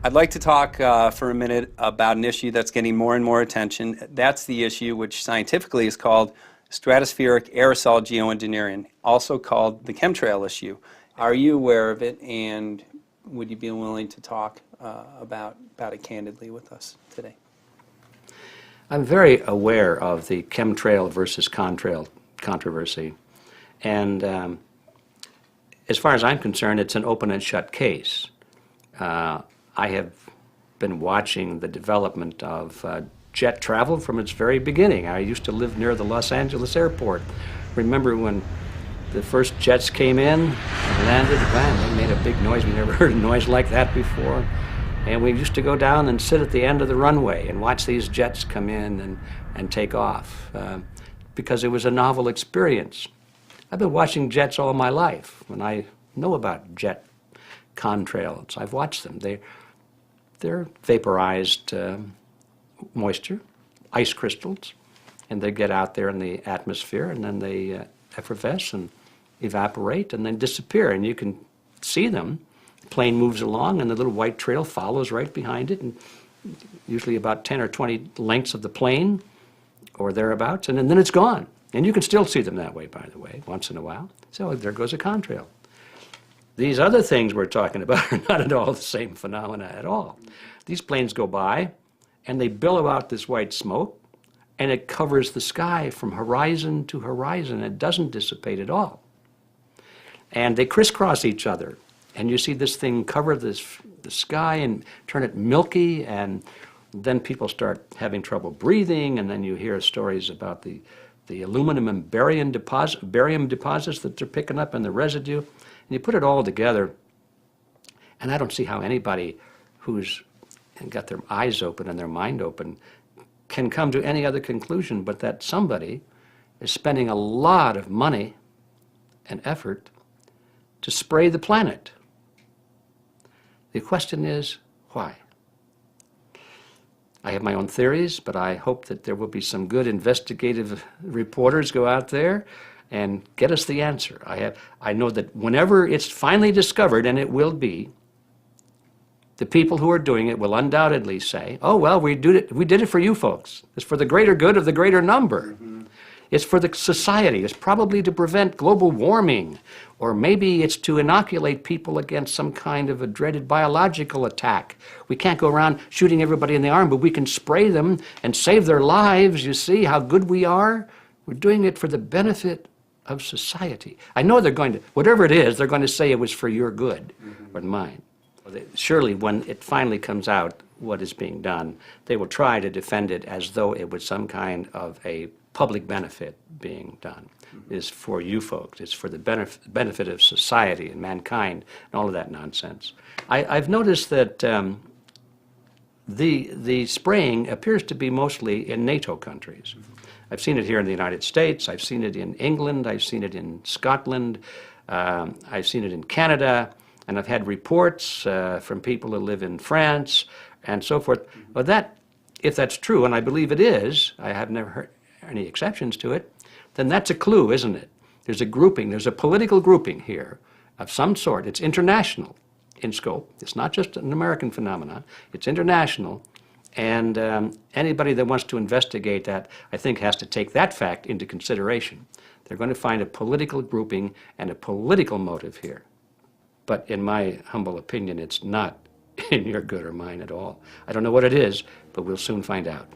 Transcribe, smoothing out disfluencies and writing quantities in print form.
I'd like to talk for a minute about an issue that's getting more and more attention. That's the issue which scientifically is called stratospheric aerosol geoengineering, also called the chemtrail issue. Are you aware of it, and would you be willing to talk about it candidly with us today? I'm very aware of the chemtrail versus contrail controversy, and as far as I'm concerned, it's an open and shut case. I have been watching the development of jet travel from its very beginning. I used to live near the Los Angeles airport. Remember when the first jets came in and landed, bang, they made a big noise. We never heard a noise like that before. And we used to go down and sit at the end of the runway and watch these jets come in and take off because it was a novel experience. I've been watching jets all my life. When I know about jet contrails, I've watched them. They're vaporized moisture, ice crystals, and they get out there in the atmosphere, and then they effervesce and evaporate and then disappear, and you can see them. The plane moves along, and the little white trail follows right behind it, and usually about 10 or 20 lengths of the plane or thereabouts, and then it's gone. And you can still see them that way, by the way, once in a while. So there goes a contrail. These other things we're talking about are not at all the same phenomena at all. These planes go by, and they billow out this white smoke, and it covers the sky from horizon to horizon. It doesn't dissipate at all. And they crisscross each other, and you see this thing cover the sky and turn it milky, and then people start having trouble breathing, and then you hear stories about the aluminum and barium deposits that they're picking up in the residue. And you put it all together, and I don't see how anybody who's got their eyes open and their mind open can come to any other conclusion but that somebody is spending a lot of money and effort to spray the planet. The question is, why? I have my own theories, but I hope that there will be some good investigative reporters go out there and get us the answer. I know that whenever it's finally discovered, and it will be, the people who are doing it will undoubtedly say, oh, well, we did it for you folks. It's for the greater good of the greater number. Mm-hmm. It's for the society. It's probably to prevent global warming, or maybe it's to inoculate people against some kind of a dreaded biological attack. We can't go around shooting everybody in the arm, but we can spray them and save their lives. You see how good we are? We're doing it for the benefit of society. I know they're going to, whatever it is, they're going to say it was for your good, mm-hmm. or mine. Surely when it finally comes out what is being done, they will try to defend it as though it was some kind of a public benefit being done. Mm-hmm. It's for you folks. It's for the benefit of society and mankind and all of that nonsense. I've noticed that the spraying appears to be mostly in NATO countries. Mm-hmm. I've seen it here in the United States. I've seen it in England. I've seen it in Scotland. I've seen it in Canada. And I've had reports from people who live in France and so forth. But that, if that's true, and I believe it is, I have never heard any exceptions to it, then that's a clue, isn't it? There's a grouping, there's a political grouping here of some sort. It's international in scope. It's not just an American phenomenon. It's international. And anybody that wants to investigate that, I think, has to take that fact into consideration. They're going to find a political grouping and a political motive here. But in my humble opinion, it's not in your good or mine at all. I don't know what it is, but we'll soon find out.